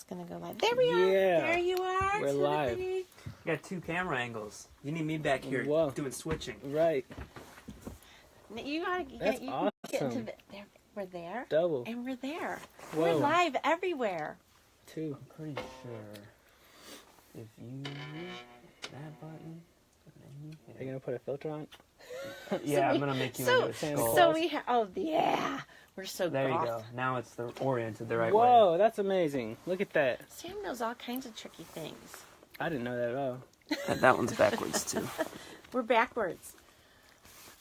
It's going to go live. There we are. There you are. We're live. We got 2 camera angles. You need me back here doing switching. Right. You gotta That's awesome. Get into there. We're there. Double. And we're there. Whoa. We're live everywhere. 2. I'm pretty sure if you use that button, Are you going to put a filter on? I'm going to make you into a skull. So we have, we're so There goth. you go. Now it's oriented the right way. Whoa, that's amazing. Look at that. Sam knows all kinds of tricky things. I didn't know that at all. That one's backwards, too. We're backwards.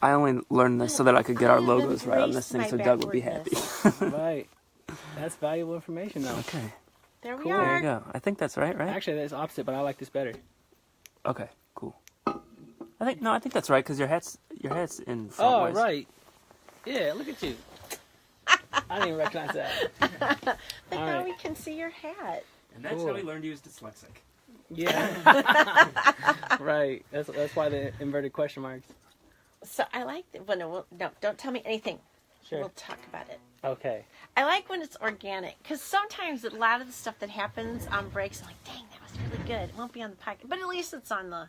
I only learned this so that I could get our logos right on this embraced thing my so Doug would be happy. Right. That's valuable information, though. Okay. There we Cool. are. There you go. I think that's right? Actually, that's opposite, but I like this better. Okay, cool. I think that's right because your hat's in front ways. Right. Yeah, look at you. I didn't even recognize that. But All now right. we can see your hat. And that's how we learned to use dyslexic. Yeah. Right. That's why the inverted question marks. So I like no, don't tell me anything. Sure. We'll talk about it. Okay. I like when it's organic because sometimes a lot of the stuff that happens on breaks, I'm like, dang, that was really good. It won't be on the podcast, but at least it's on the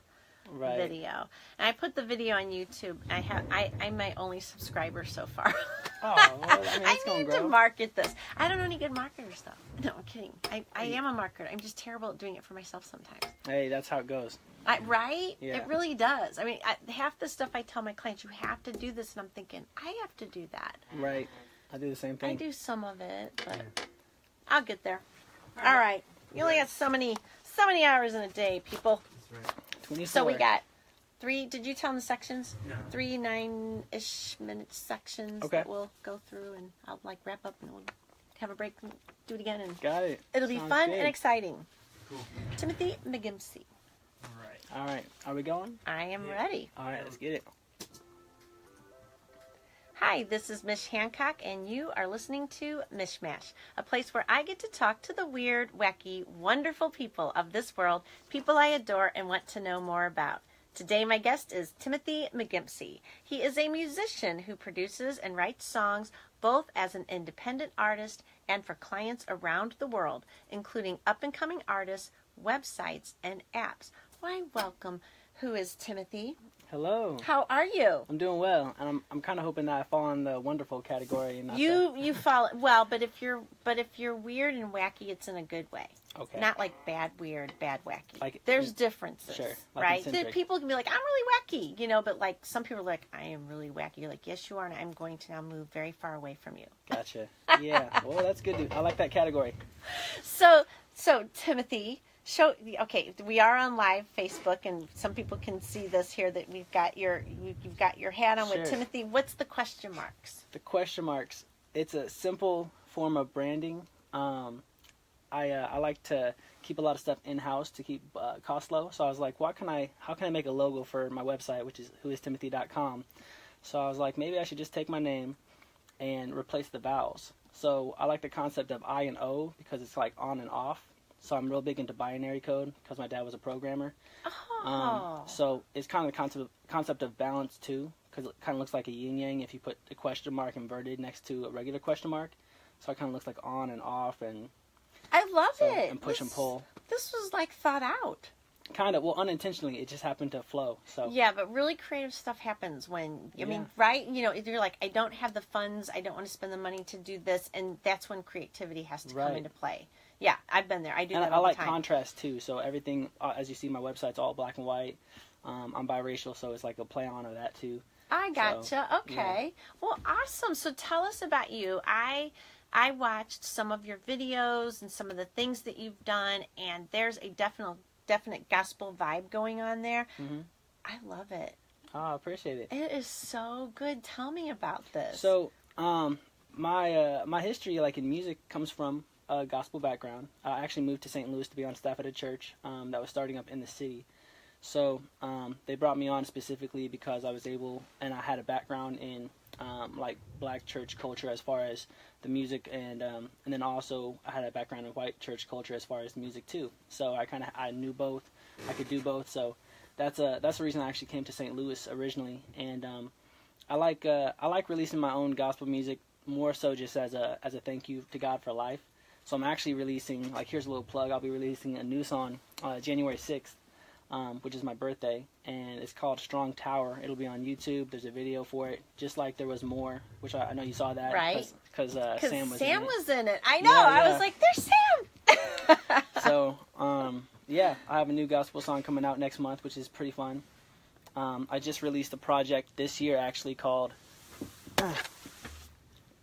video. And I put the video on YouTube. I'm my only subscriber so far. Oh, well, I mean, I it's going need to grow. to market this. I don't know any good marketers though. No, I'm kidding. I am a marketer. I'm just terrible at doing it for myself sometimes. Hey, that's how it goes. Right? Yeah. It really does. I mean, half the stuff I tell my clients, you have to do this, and I'm thinking, I have to do that. Right. I do the same thing. I do some of it, but I'll get there. All right. You only got so many hours in a day, people. That's right. 24. So we got 3, did you tell them the sections? No. 3 9-ish minute sections that we'll go through, and I'll wrap up and we'll have a break and do it again. And Got it. it'll be Sounds fun good. and exciting. Cool. Timothy McGimpsey. All right. Are we going? I am ready. All right, let's get it. Hi, this is Mich Hancock, and you are listening to Mishmash, a place where I get to talk to the weird, wacky, wonderful people of this world, people I adore and want to know more about. Today, my guest is Timothy McGimpsey. He is a musician who produces and writes songs both as an independent artist and for clients around the world, including up-and-coming artists, websites, and apps. Why, welcome. Who is Timothy? Hello. How are you? I'm doing well, and I'm kind of hoping that I fall in the wonderful category. And not You follow well, but if you're weird and wacky, it's in a good way. Okay. Not like bad weird, bad wacky. Like there's differences, sure, like right? eccentric. People can be like, I'm really wacky, but like some people are like, I am really wacky. You're like, yes, you are, and I'm going to now move very far away from you. Gotcha. Yeah. Well, that's good. I like that category. So Timothy. We are on live Facebook, and some people can see this here that you've got your hat on Sure. with Timothy. What's the question marks? The question marks. It's a simple form of branding. I like to keep a lot of stuff in house to keep costs low. So I was like, how can I make a logo for my website, which is whoistimothy.com? So I was like, maybe I should just take my name and replace the vowels. So I like the concept of I and O because it's like on and off. So I'm real big into binary code because my dad was a programmer. Oh. So it's kind of the concept of balance too, because it kind of looks like a yin yang if you put a question mark inverted next to a regular question mark. So it kind of looks like on and off and I love it. and push and pull. This was like thought out. Kind of, well, unintentionally, it just happened to flow. So Yeah, but really creative stuff happens when, I mean, right? If you're like, I don't have the funds, I don't want to spend the money to do this, and that's when creativity has to come into play. Yeah, I've been there. I do that all the time. I like contrast, too. So everything, as you see, my website's all black and white. I'm biracial, so it's like a play on of that, too. I gotcha. So, okay. Yeah. Well, awesome. So tell us about you. I watched some of your videos and some of the things that you've done, and there's a definite gospel vibe going on there. Mm-hmm. I love it. Oh, I appreciate it. It is so good. Tell me about this. So, my history, like in music, comes from a gospel background. I actually moved to St. Louis to be on staff at a church that was starting up in the city. So they brought me on specifically because I was able, and I had a background in like black church culture as far as the music, and then also I had a background in white church culture as far as music too. So I knew both. I could do both. So that's the reason I actually came to St. Louis originally, and I like releasing my own gospel music more so just as a thank you to God for life. So I'm actually releasing, like, here's a little plug. I'll be releasing a new song January 6th, which is my birthday, and it's called Strong Tower. It'll be on YouTube. There's a video for it, just like there was more, which I know you saw that. Right. Because Sam was in it. I know. Yeah, I yeah. was like, there's Sam. So, yeah, I have a new gospel song coming out next month, which is pretty fun. I just released a project this year, actually, called... I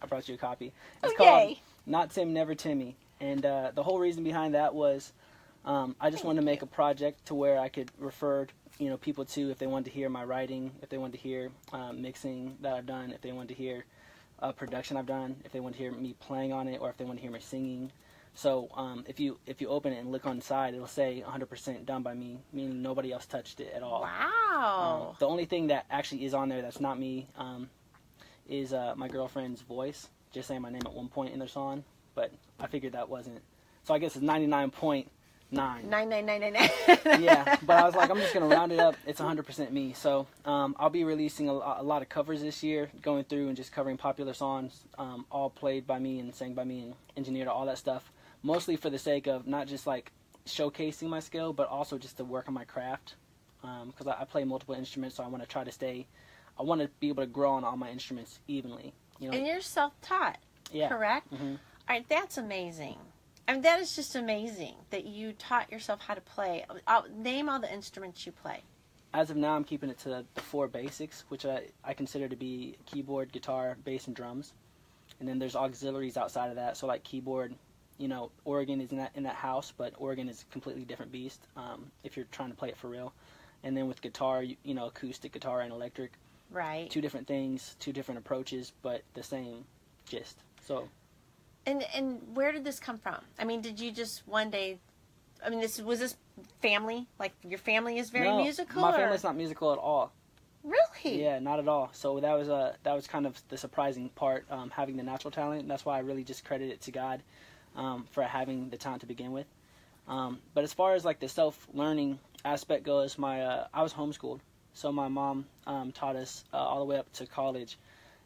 brought you a copy. It's called Not Tim, Never Timmy. And the whole reason behind that was I just wanted to make a project to where I could refer people to if they wanted to hear my writing, if they wanted to hear mixing that I've done, if they wanted to hear production I've done, if they wanted to hear me playing on it, or if they want to hear me singing. So if you open it and look on the side, it'll say 100% done by me, meaning nobody else touched it at all. Wow. The only thing that actually is on there that's not me is my girlfriend's voice, just saying my name at one point in their song, but I figured that wasn't. So I guess it's 99.9. 99999. Yeah, but I was like, I'm just going to round it up. It's 100% me. So I'll be releasing a lot of covers this year, going through and just covering popular songs, all played by me and sang by me and engineered, all that stuff. Mostly for the sake of not just like showcasing my skill, but also just to work on my craft. Because I play multiple instruments, so I want to try to I want to be able to grow on all my instruments evenly. And you're self-taught, correct? Mm-hmm. All right, that's amazing. I mean, that is just amazing that you taught yourself how to play. Name all the instruments you play. As of now, I'm keeping it to the 4 basics, which I consider to be keyboard, guitar, bass, and drums. And then there's auxiliaries outside of that. So like keyboard, organ is in that house, but organ is a completely different beast if you're trying to play it for real. And then with guitar, acoustic guitar and electric. Right. 2 different things, 2 different approaches, but the same gist. So. And where did this come from? I mean, did you just one day? I mean, was this family? Like your family is very musical? My family's not musical at all. Really? Yeah, not at all. So that was kind of the surprising part, having the natural talent. And that's why I really just credit it to God for having the talent to begin with. But as far as like the self-learning aspect goes, I was homeschooled. So my mom taught us all the way up to college.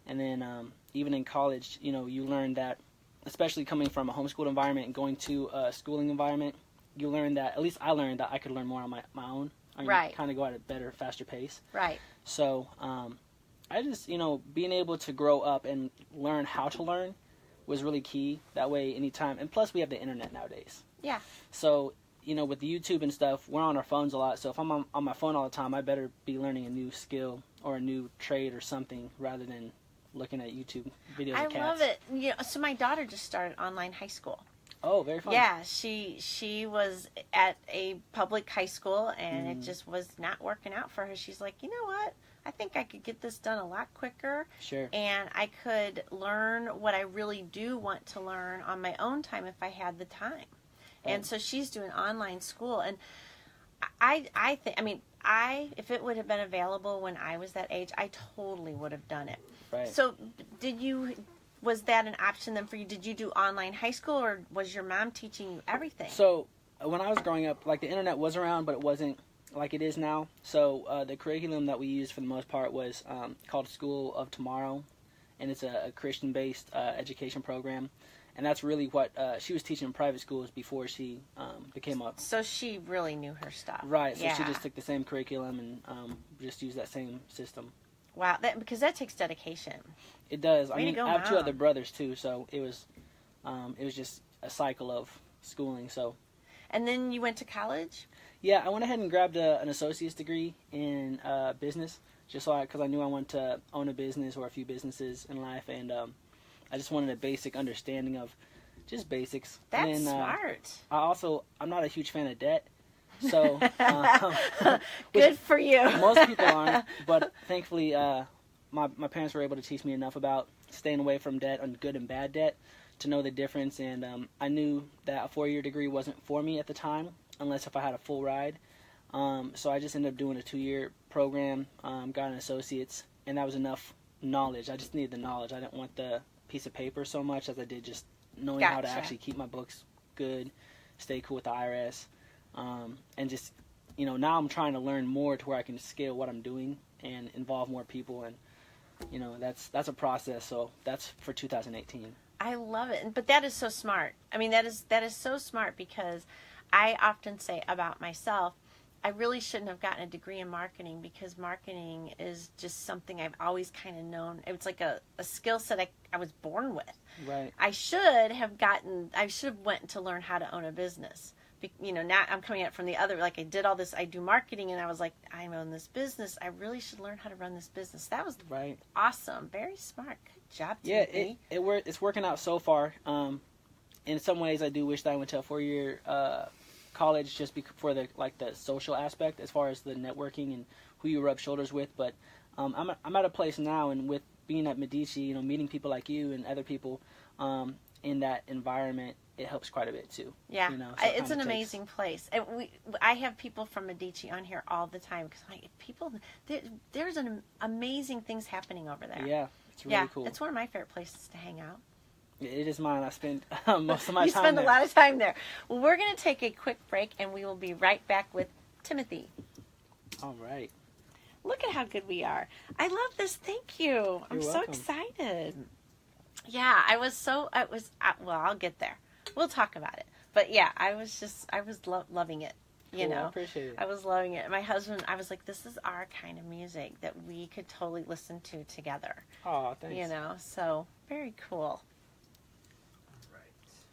And then even in college, you learn that, especially coming from a homeschooled environment and going to a schooling environment, you learn that, at least I learned that I could learn more on my own. Right. Kind of go at a better, faster pace. Right. So I just, being able to grow up and learn how to learn was really key. That way, anytime, and plus we have the internet nowadays. Yeah. So, with the YouTube and stuff, we're on our phones a lot. So if I'm on my phone all the time, I better be learning a new skill or a new trade or something rather than looking at YouTube videos of cats. I love it. So my daughter just started online high school. Oh, very fun. Yeah, she was at a public high school, and it just was not working out for her. She's like, you know what? I think I could get this done a lot quicker. Sure. And I could learn what I really do want to learn on my own time if I had the time. And so she's doing online school, and I think, if it would have been available when I was that age, I totally would have done it. Right. So was that an option then for you? Did you do online high school, or was your mom teaching you everything? So when I was growing up, like the internet was around, but it wasn't like it is now. So the curriculum that we used for the most part was called School of Tomorrow, and it's a Christian-based education program. And that's really what she was teaching in private schools before she became up. So she really knew her stuff. Right. So she just took the same curriculum and just used that same system. Wow. Because that takes dedication. It does. Way to go, I have 2 Mom. other brothers too, so it was just a cycle of schooling. So. And then you went to college? Yeah, I went ahead and grabbed an associate's degree in business, just because I knew I wanted to own a business or a few businesses in life, and I just wanted a basic understanding of just basics. That's and, smart. I'm not a huge fan of debt, so good for you. Most people aren't, but thankfully my parents were able to teach me enough about staying away from debt and good and bad debt to know the difference, and I knew that a 4-year degree wasn't for me at the time, unless if I had a full ride. So I just ended up doing a 2-year program, got an associate's, and that was enough knowledge. I just needed the knowledge. I didn't want the piece of paper so much as I did just knowing how to actually keep my books good, stay cool with the IRS, and just, now I'm trying to learn more to where I can scale what I'm doing and involve more people, and, that's a process, so that's for 2018. I love it. But that is so smart. I mean, that is so smart, because I often say about myself, I really shouldn't have gotten a degree in marketing, because marketing is just something I've always kind of known. It's like a skill set I was born with. Right. I should have went to learn how to own a business. Now I'm coming at from the other, like I did all this, I do marketing, and I was like, I own this business. I really should learn how to run this business. That was right. Awesome. Very smart. Good job, Yeah, Timothy. it's working out so far. In some ways, I do wish that I went to a 4-year college just for the social aspect, as far as the networking and who you rub shoulders with. But I'm at a place now, and with being at Medici, meeting people like you and other people in that environment, it helps quite a bit too. Yeah, so it's an amazing place. And I have people from Medici on here all the time, because there's amazing things happening over there. Yeah, it's really cool. It's one of my favorite places to hang out. It is mine. I spend most of my time there. You spend a lot of time there. Well, we're going to take a quick break, and we will be right back with Timothy. All right. Look at how good we are. I love this. Thank you. I'm so excited. Yeah, well, I'll get there. We'll talk about it. But yeah, I was loving it. Cool, I appreciate it. I was loving it. My husband, I was like, this is our kind of music that we could totally listen to together. Oh, thanks. So very cool.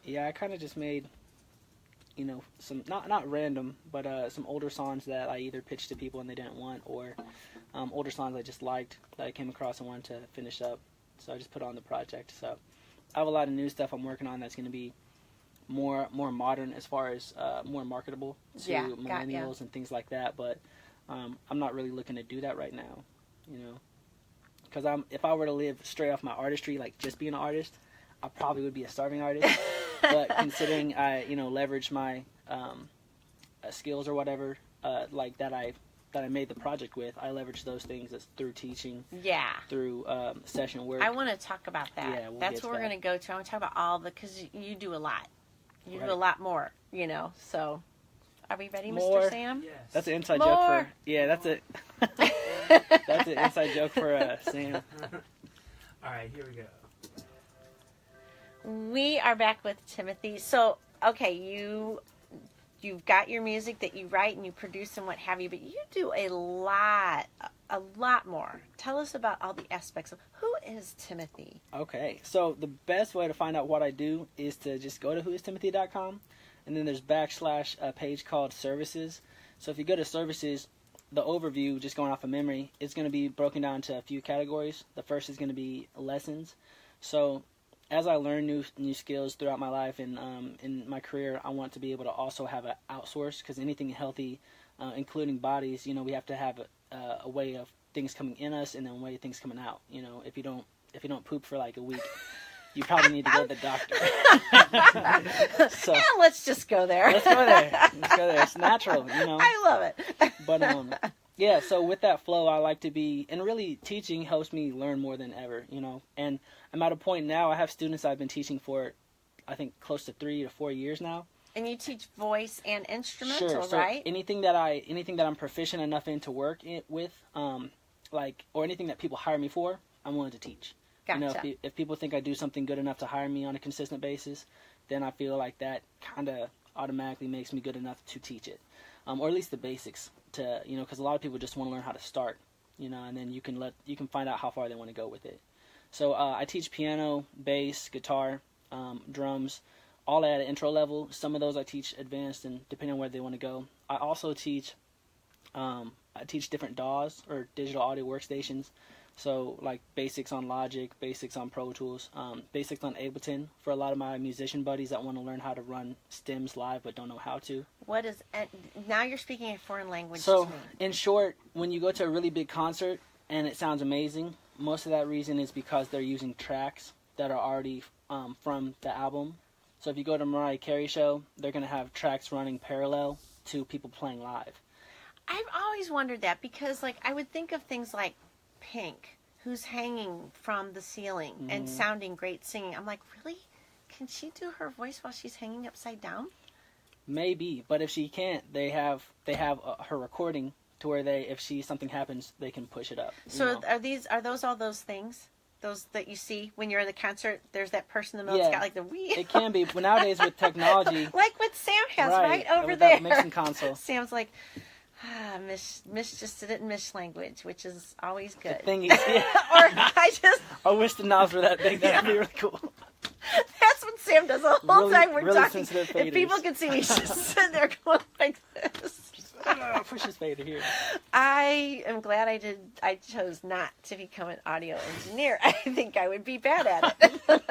Yeah, I kind of just made, some, not random, but some older songs that I either pitched to people and they didn't want, or older songs I just liked that I came across and wanted to finish up. So I just put on the project. So I have a lot of new stuff I'm working on that's going to be more modern, as far as more marketable to millennials and things like that. But I'm not really looking to do that right now, because if I were to live straight off my artistry, like just being an artist, I probably would be a starving artist. But considering I, leverage my skills or whatever, like that I made the project with, I leverage those things through teaching. Yeah. Through session work. I want to talk about that. Yeah, that's what we're going to go to. I want to talk about because you do a lot. You do a lot more, So, are we ready, more. Mr. Sam? Yes. That's an inside joke for. Yeah, that's it. That's an inside joke for Sam. All right, here we go. We are back with Timothy. So, okay, you've got your music that you write and you produce and what have you, but you do a lot more. Tell us about all the aspects of who is Timothy. Okay, so the best way to find out what I do is to just go to whoistimothy.com, and then there's / a page called Services. So if you go to Services, the overview, just going off of memory, it's going to be broken down into a few categories. The first is going to be lessons. So as I learn new skills throughout my life and in my career, I want to be able to also have an outsource, because anything healthy, including bodies, we have to have a way of things coming in us and then a way of things coming out. If you don't poop for like a week, you probably need to go to the doctor. So yeah, let's just go there. Let's go there. It's natural, I love it. But yeah, so with that flow, I like to be, and really teaching helps me learn more than ever, and I'm at a point now, I have students I've been teaching for, I think, close to 3 to 4 years now. And you teach voice and instrumental, sure. So right? Anything that I'm proficient enough in to work with, or anything that people hire me for, I'm willing to teach. Gotcha. If people think I do something good enough to hire me on a consistent basis, then I feel like that kind of automatically makes me good enough to teach it, or at least the basics. Because a lot of people just want to learn how to start, and then you can find out how far they want to go with it. So I teach piano, bass, guitar, drums, all at an intro level. Some of those I teach advanced, and depending on where they want to go. I also teach different DAWs, or digital audio workstations. So like basics on Logic, basics on Pro Tools, basics on Ableton for a lot of my musician buddies that want to learn how to run stems live but don't know how to. Now you're speaking a foreign language to me. So in short, when you go to a really big concert and it sounds amazing, most of that reason is because they're using tracks that are already from the album. So if you go to Mariah Carey show, they're going to have tracks running parallel to people playing live. I've always wondered that, because I would think of things like Pink, who's hanging from the ceiling and sounding great singing. I'm like, really? Can she do her voice while she's hanging upside down? Maybe, but if she can't, they have her recording to where if something happens, they can push it up. So are those all those things? Those that you see when you're in the concert, there's that person in the middle that's got like the wee. It can be, but nowadays with technology. Like what Sam has right over with there. That mixing console. Sam's like, Mich just did it in Mich language, which is always good. The thing is, yeah. Or I wish the knobs were that big. That'd be really cool. That's what Sam does the whole time we're really talking. If people can see me, he's just sitting there going like this. Push his fader here. I am glad I chose not to become an audio engineer. I think I would be bad at it.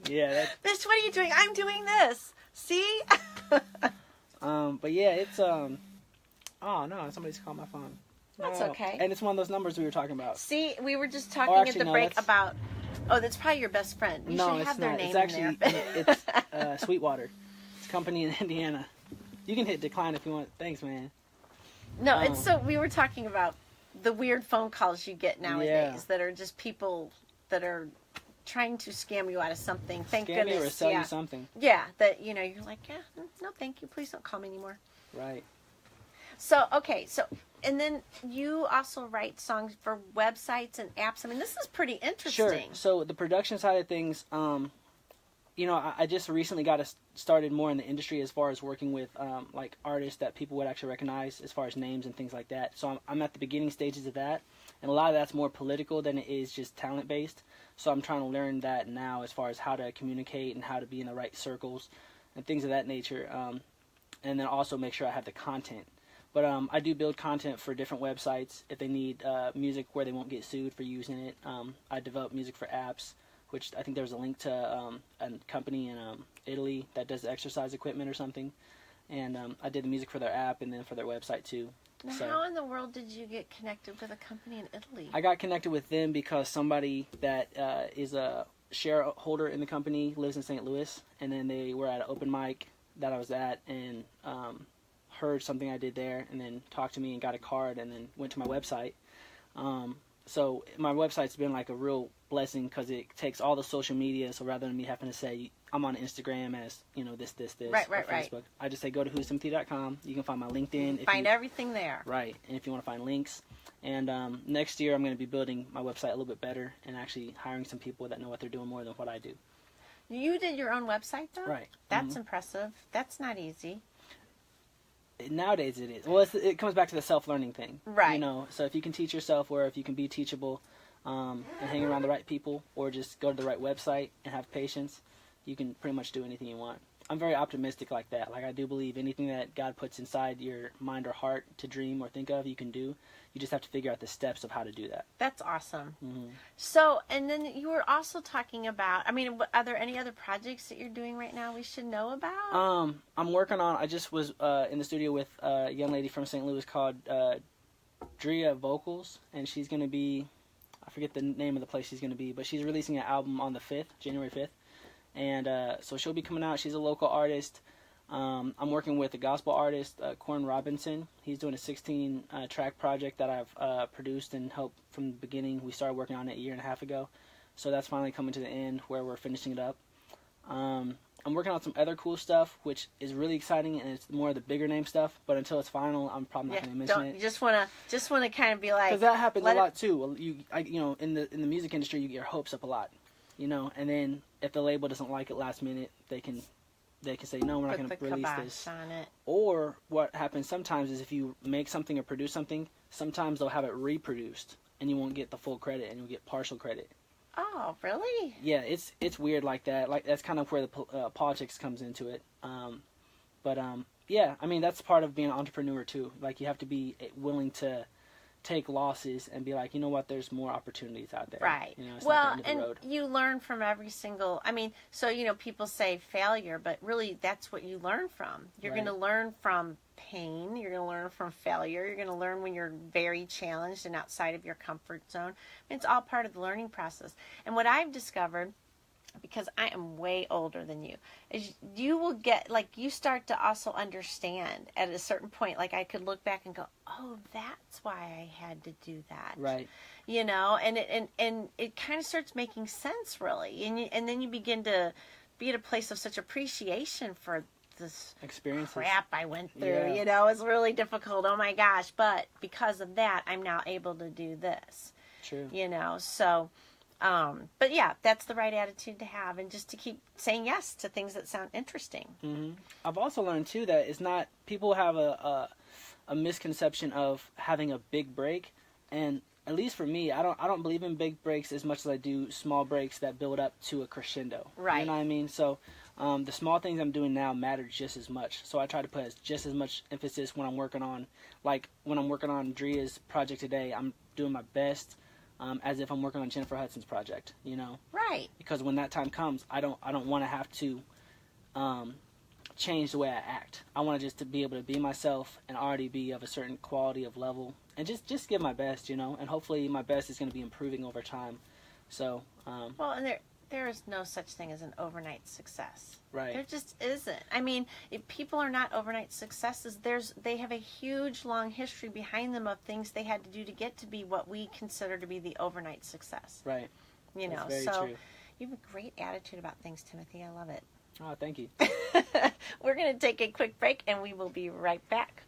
Yeah. Bitch, what are you doing? I'm doing this. See? But yeah, it's oh no, somebody's called my phone. That's okay. And it's one of those numbers we were talking about. See, we were just talking at the break about. Oh, that's probably your best friend. You should have their name in there. It's Sweetwater. It's a company in Indiana. You can hit decline if you want. Thanks, man. No, it's so we were talking about the weird phone calls you get nowadays that are just people that are trying to scam you out of something. Thank goodness. Scam you or sell you something. Yeah, that you're like, no, thank you. Please don't call me anymore. Right. So and then you also write songs for websites and apps. I mean, this is pretty interesting. Sure. So the production side of things, I just recently got started more in the industry as far as working with like artists that people would actually recognize as far as names and things like that. So I'm at the beginning stages of that, and a lot of that's more political than it is just talent based. So I'm trying to learn that now as far as how to communicate and how to be in the right circles and things of that nature, and then also make sure I have the content. But I do build content for different websites if they need music where they won't get sued for using it. I develop music for apps, which I think there was a link to a company in Italy that does exercise equipment or something. And I did the music for their app and then for their website too. Now, so, how in the world did you get connected with a company in Italy? I got connected with them because somebody that is a shareholder in the company lives in St. Louis. And then they were at an open mic that I was at and heard something I did there and then talked to me and got a card and then went to my website. So my website's been like a real blessing because it takes all the social media. So rather than me having to say I'm on Instagram as this, right, or Facebook, I just say go to whoistimothy.com. You can find my LinkedIn. Find everything there. Right, and if you want to find links. And next year I'm going to be building my website a little bit better and actually hiring some people that know what they're doing more than what I do. You did your own website though? Right. That's impressive. That's not easy. Nowadays it is. Well, it comes back to the self-learning thing. Right. So if you can teach yourself or if you can be teachable and hang around the right people or just go to the right website and have patience, you can pretty much do anything you want. I'm very optimistic like that. Like I do believe anything that God puts inside your mind or heart to dream or think of, you can do. You just have to figure out the steps of how to do that. That's awesome. Mm-hmm. So, and then you were also talking about, are there any other projects that you're doing right now we should know about? I'm working on, I just was in the studio with a young lady from St. Louis called Drea Vocals, and she's going to be, I forget the name of the place she's going to be, but she's releasing an album on the 5th, January 5th. And so she'll be coming out. She's a local artist. I'm working with a gospel artist, Corn Robinson. He's doing a 16-track project that I've produced and helped from the beginning. We started working on it a year and a half ago. So that's finally coming to the end where we're finishing it up. I'm working on some other cool stuff, which is really exciting, and it's more of the bigger name stuff. But until it's final, I'm probably not going to mention it. You just want to kind of be like, because that happens a lot too. Well, in the music industry, you get your hopes up a lot, and then if the label doesn't like it last minute, they can say no, we're not going to release this. On it. Or what happens sometimes is if you make something or produce something, sometimes they'll have it reproduced, and you won't get the full credit, and you'll get partial credit. Oh, really? Yeah, it's weird like that. Like that's kind of where the politics comes into it. Yeah, that's part of being an entrepreneur too. Like you have to be willing to take losses and be like, you know what, there's more opportunities out there. Right. It's well, not the end of the road. You learn from every single. So people say failure, but really that's what you learn from. You're going to learn from pain. You're going to learn from failure. You're going to learn when you're very challenged and outside of your comfort zone. It's all part of the learning process. And what I've discovered, because I am way older than you, is you will get, you start to also understand at a certain point. Like I could look back and go, oh, that's why I had to do that. Right. And it kind of starts making sense, really. And then you begin to be at a place of such appreciation for this experiences. Crap I went through. It's really difficult. Oh my gosh. But because of that, I'm now able to do this. True. You know, so, but yeah, that's the right attitude to have, and just to keep saying yes to things that sound interesting. Mm-hmm. I've also learned too that it's not, people have a misconception of having a big break, and at least for me, I don't believe in big breaks as much as I do small breaks that build up to a crescendo. Right. You know what I mean? So the small things I'm doing now matter just as much. So I try to put just as much emphasis when I'm working on, like when I'm working on Dria's project today, I'm doing my best as if I'm working on Jennifer Hudson's project, you know? Right. Because when that time comes, I don't want to have to change the way I act. I want to just to be able to be myself and already be of a certain quality of level and just give my best, you know, and hopefully my best is going to be improving over time. So, well, and there is no such thing as an overnight success. right. There just isn't. I mean, if people are not overnight successes, they have a huge, long history behind them of things they had to do to get to be what we consider to be the overnight success. Right. You know, That's very so true. you have a great attitude about things, Timothy. I love it. Oh, thank you. We're going to take a quick break, and we will be right back.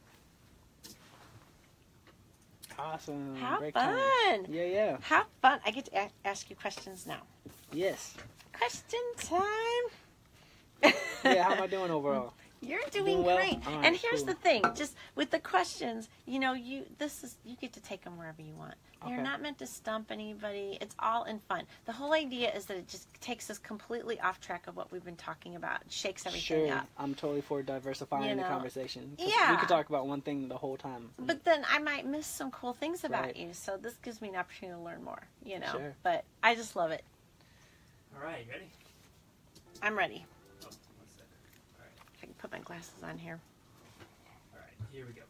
Awesome. How Break fun. time. Yeah. How fun. I get to ask you questions now. Yes. Question time. Yeah, how am I doing overall? You're doing Doing well? great. All right, And here's cool. the thing, just with the questions, you know, you get to take them wherever you want. They're Okay. not meant to stump anybody. It's all in fun. The whole idea is that it just takes us completely off track of what we've been talking about. It shakes everything Sure. up. I'm totally for diversifying You the know, conversation. 'Cause yeah. We could talk about one thing the whole time. But then I might miss some cool things about Right. you. So this gives me an opportunity to learn more, you know. Sure. But I just love it. All right, you ready? I'm ready. Oh, 1 second. All right, If I can put my glasses on here. all right, here we go.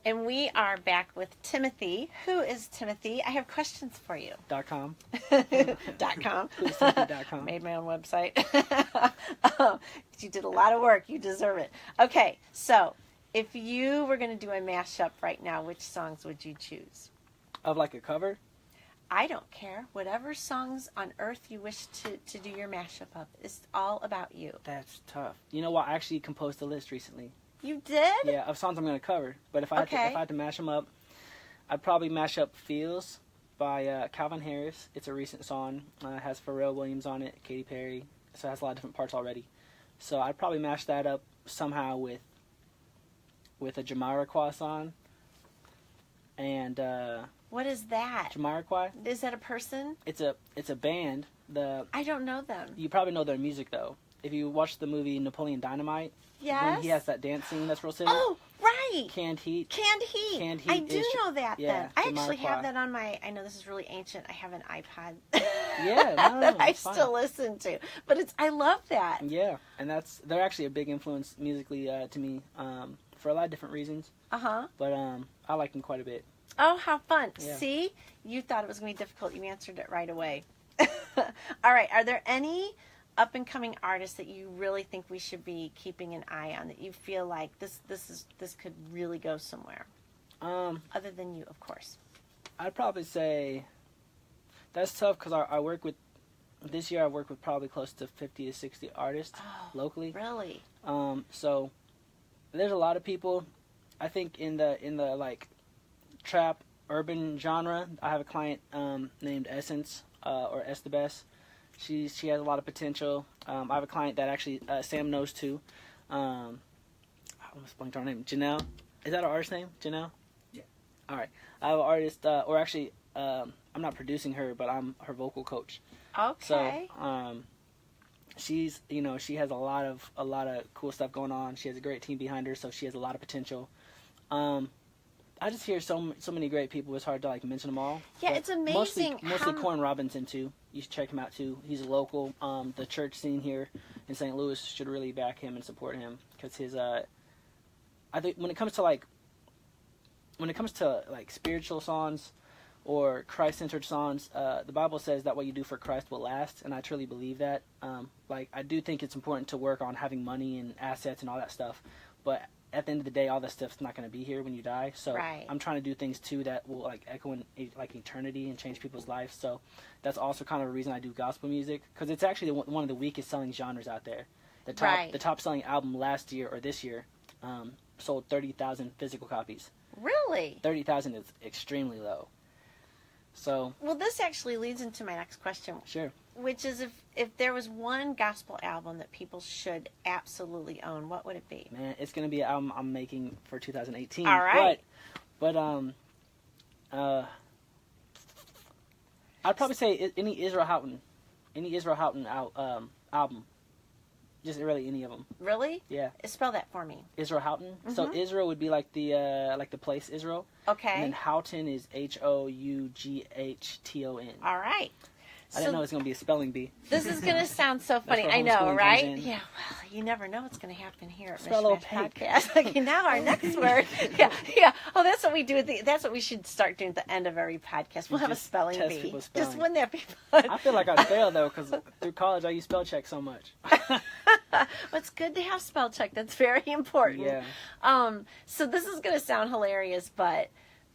And we are back with Timothy. Who is Timothy? I have questions for you. .com. .com. Timothy.com. Made my own website. You did a lot of work. You deserve it. Okay, so if you were going to do a mashup right now, which songs would you choose? Of like a cover? I don't care. Whatever songs on earth you wish to do your mashup of. It's all about you. That's tough. You know what? I actually composed a list recently. You did? Yeah, of songs I'm going to cover. But if I had to mash them up, I'd probably mash up Feels by Calvin Harris. It's a recent song. It has Pharrell Williams on it, Katy Perry. So it has a lot of different parts already. So I'd probably mash that up somehow with a Jamiroquai song. And What is that? Jamiroquai, Is that a person? it's a band. I don't know them. You probably know their music though. If you watch the movie Napoleon Dynamite, Yes? when he has that dance scene that's real silly. Oh, right. Canned Heat. Canned Heat. Canned Heat I do is- know that yeah, then. I actually Jamiroquai. have that on my, I know this is really ancient, I have an iPod Yeah, no, that I it's fine. still listen to. But I love that. Yeah, and they're actually a big influence musically to me for a lot of different reasons. Uh-huh. But I like them quite a bit. Oh, how fun. Yeah. See? You thought it was going to be difficult. You answered it right away. All right. Are there any up-and-coming artists that you really think we should be keeping an eye on, that you feel like this could really go somewhere? Other than you, of course. I'd probably say that's tough because I work with, this year I work with probably close to 50 to 60 artists locally. Really? So there's a lot of people. I think in the like trap urban genre, I have a client named Essence or Estabes. She has a lot of potential. I have a client that actually Sam knows too. I almost blanked on her name. Janelle. Is that her artist name? Janelle? Yeah. All right. I have an artist, or actually, I'm not producing her, but I'm her vocal coach. Okay. So, she has a lot of cool stuff going on. She has a great team behind her, so she has a lot of potential. I just hear so many great people. It's hard to like mention them all. Yeah, But it's amazing Mostly how- Corn Robinson too. You should check him out too. He's a local. The church scene here in St. Louis should really back him and support him because his. I think when it comes to like spiritual songs or Christ-centered songs, the Bible says that what you do for Christ will last, and I truly believe that. I do think it's important to work on having money and assets and all that stuff, but at the end of the day, all that stuff's not going to be here when you die. So Right. I'm trying to do things too that will like echo in like eternity and change people's lives. So that's also kind of a reason I do gospel music, because it's actually one of the weakest selling genres out there. Right. The top selling album last year or this year sold 30,000 physical copies. Really? 30,000 is extremely low. So, well, this actually leads into my next question, sure. which is if there was one gospel album that people should absolutely own, what would it be? Man, it's going to be an album I'm making for 2018. All right. But I'd probably say any Israel Houghton album. Just really any of them. Really? Yeah. Spell that for me. Israel Houghton. So Israel would be like the place Israel. Okay. And then Houghton is Houghton. All right. I didn't know it was going to be a spelling bee. This is going to sound so funny. where I know, homeschooling right? comes in. Yeah, well, you never know what's going to happen here at Spell Mishmash opaque. Podcast. Okay, now our next word. Yeah. Oh, that's what we do. That's what we should start doing at the end of every podcast. We'll have a Just spelling test bee. people's spelling. Just wouldn't that be fun? I feel like I'd fail, though, because through college I use spell check so much. Well, it's good to have spell check. That's very important. Yeah. So this is going to sound hilarious, but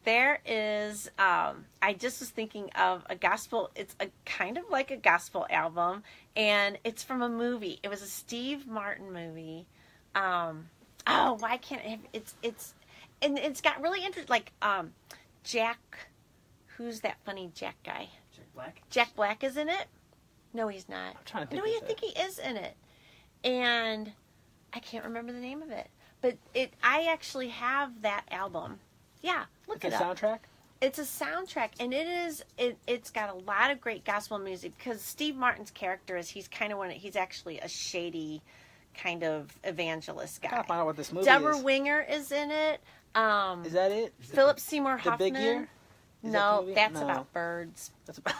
there is, I just was thinking of a gospel, it's a kind of like a gospel album, and it's from a movie. It was a Steve Martin movie. Why can't I, and it's got really interesting, like, Jack, who's that funny Jack guy? Jack Black? Jack Black is in it? No, he's not. I'm trying to think. No, I think he is in it. And I can't remember the name of it. But I actually have that album. Yeah, look It's it a up. soundtrack? It's a soundtrack, and it's got a lot of great gospel music, because Steve Martin's character he's actually a shady kind of evangelist I gotta guy. find out what this movie Deborah is. Winger is in it. Is that it? Philip Seymour The Hoffman. Big Year? Is that the No, movie? that's No. about birds. That's about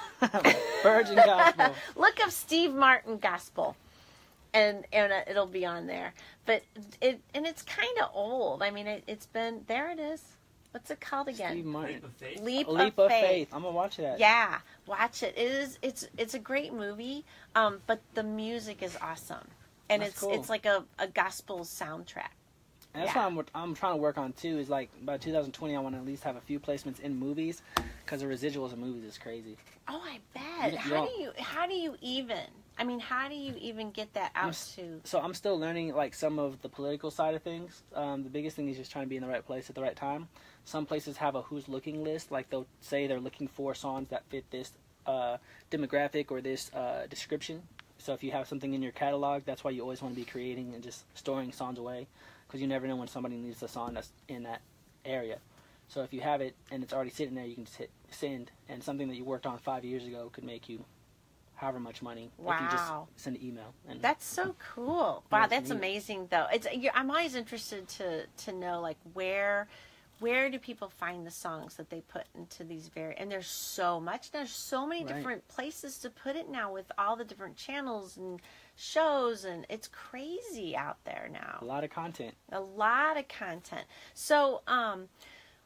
Virgin Gospel. Look up Steve Martin gospel, and it'll be on there. But it's kind of old. I mean, it's been there. It is. What's it called again? Steve Martin. Leap of Faith? Leap Leap of of Faith. Faith. I'm gonna watch that. Yeah, watch it. It's a great movie. But the music is awesome, and That's it's cool. it's like a gospel soundtrack. And that's what I'm trying to work on too. Is like by 2020, I want to at least have a few placements in movies, because the residuals of movies is crazy. Oh, I bet. How do you even? I mean, how do you even get that out to? So I'm still learning like some of the political side of things. The biggest thing is just trying to be in the right place at the right time. Some places have a who's looking list. Like they'll say they're looking for songs that fit this demographic or this description. So if you have something in your catalog, that's why you always want to be creating and just storing songs away, because you never know when somebody needs a song that's in that area. So if you have it and it's already sitting there, you can just hit send, and something that you worked on 5 years ago could make you however much money if you just Wow. send an email. And That's so cool. Wow, Yeah, that's neat. amazing though. I'm always interested to know, like, where do people find the songs that they put into these and there's so much. There's so many Right. different places to put it now with all the different channels and shows, and it's crazy out there now. a lot of content. A lot of content. So,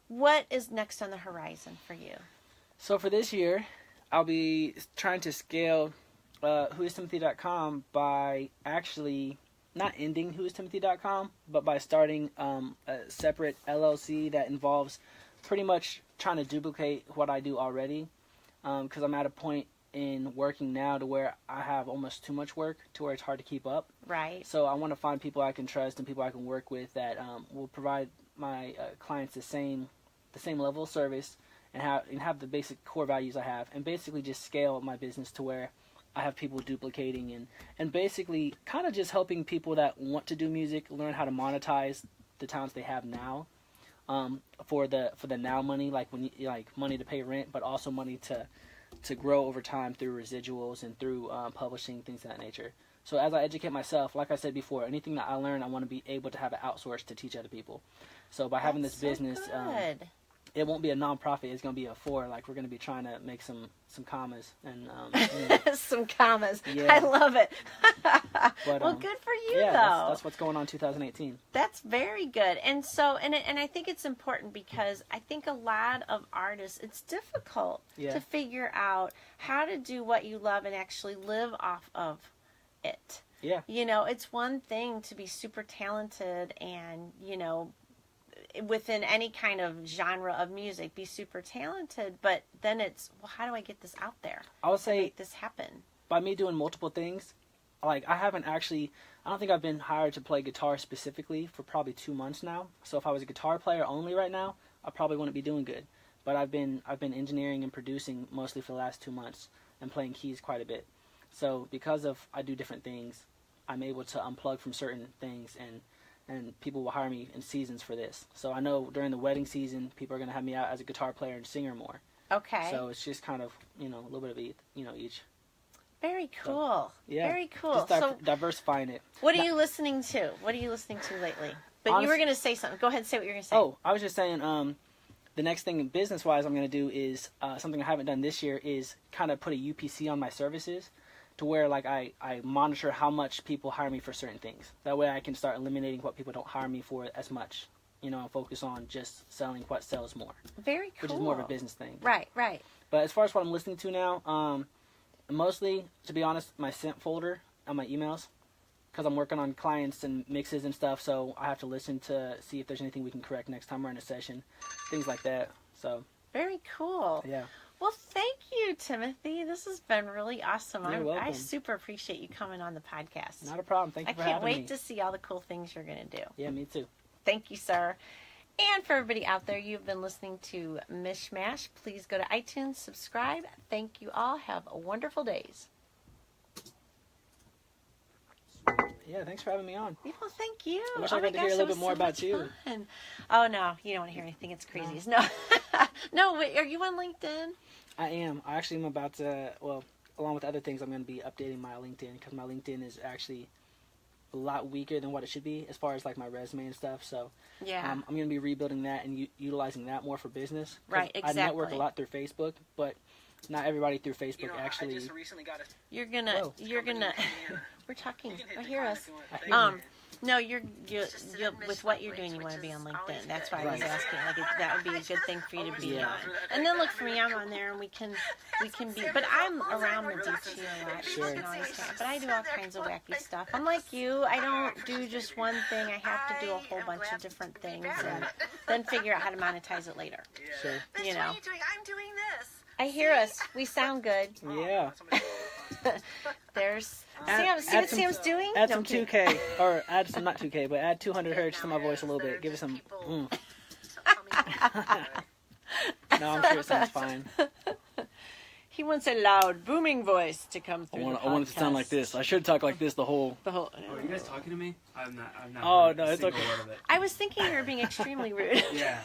what is next on the horizon for you? So for this year, I'll be trying to scale whoistimothy.com by actually not ending whoistimothy.com, but by starting a separate LLC that involves pretty much trying to duplicate what I do already, because I'm at a point in working now to where I have almost too much work to where it's hard to keep up. Right. So I want to find people I can trust and people I can work with that will provide my clients the same level of service and have the basic core values I have, and basically just scale my business to where I have people duplicating and basically kind of just helping people that want to do music learn how to monetize the talents they have now, for the now money, like money to pay rent, but also money to grow over time through residuals and through publishing, things of that nature. So as I educate myself, like I said before, anything that I learn, I want to be able to have it outsourced to teach other people. So by having this business, good. it won't be a nonprofit. It's going to be a like we're going to be trying to make some commas and Some commas. Yeah. I love it. But, well, good for you, yeah, though. that's what's going on in 2018. That's very good. And so, and I think it's important, because I think a lot of artists, it's difficult to figure out how to do what you love and actually live off of it. Yeah. You know, it's one thing to be super talented and, within any kind of genre of music, be super talented, but then it's, well, how do I get this out there? I would say make this happen. By me doing multiple things, like I don't think I've been hired to play guitar specifically for probably 2 months now. So if I was a guitar player only right now, I probably wouldn't be doing good. but I've been engineering and producing mostly for the last 2 months and playing keys quite a bit. So because of I do different things, I'm able to unplug from certain things, and people will hire me in seasons for this. So I know during the wedding season, people are going to have me out as a guitar player and singer more. Okay. So it's just kind of, a little bit of each. Very cool. So, yeah. Very cool. Just diversifying it. What are you listening to? What are you listening to lately? But you were going to say something. Go ahead and say what you're going to say. Oh, I was just saying, the next thing business-wise I'm going to do is, something I haven't done this year, is kind of put a UPC on my services to where, like, I monitor how much people hire me for certain things. That way I can start eliminating what people don't hire me for as much, and focus on just selling what sells more. Very cool. Which is more of a business thing. Right, right. But as far as what I'm listening to now, mostly, to be honest, my sent folder on my emails, because I'm working on clients and mixes and stuff, so I have to listen to see if there's anything we can correct next time we're in a session, things like that. So very cool. Yeah. Well, thank you, Timothy. This has been really awesome. You're welcome. I super appreciate you coming on the podcast. Not a problem. Thank you for having me. I can't wait to see all the cool things you're going to do. Yeah, me too. Thank you, sir. And for everybody out there, you've been listening to Mishmash. Please go to iTunes, subscribe. Thank you all. Have a wonderful days. Yeah, thanks for having me on. Well, thank you. I wish I got to hear a little bit more about you. Fun. Oh, no. You don't want to hear anything. It's crazy. No. No, wait, are you on LinkedIn? I am. I actually am about to, along with other things, I'm going to be updating my LinkedIn, because my LinkedIn is actually a lot weaker than what it should be as far as like my resume and stuff. So yeah, I'm going to be rebuilding that and utilizing that more for business. Right, exactly. I network a lot through Facebook, but not everybody through Facebook actually. You're gonna. We're talking. I hear us. No, you're with what you're doing. You want to be on LinkedIn. That's why I was asking. Like that would be a good thing for you to be on. And then look for me. I'm on there, and we can be. But I'm around Medici a lot. Sure. But I do all kinds of wacky stuff. I'm like you. I don't do just one thing. I have to do a whole bunch of different things, and then figure out how to monetize it later. Sure. I'm doing this. I hear us. We sound good. Yeah. There's Sam. See what Sam's doing? Add some 2K, or add some, not 2K, but add 200 hertz to my voice a little bit. Give it some. No, I'm sure it sounds fine. He wants a loud, booming voice to come through. I want it to sound like this. I should talk like this the whole. Oh, are you guys talking to me? I'm not. Oh no, it's okay. I was thinking you were being extremely rude. Yeah.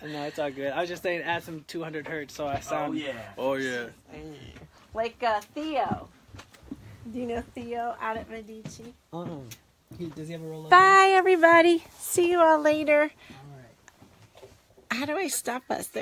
No, it's all good. I was just saying add some 200 hertz so I sound. Oh yeah. Like Theo. Do you know Theo out at Medici? Does he have a roll-up? Bye, everybody. See you all later. All right. How do I stop us there?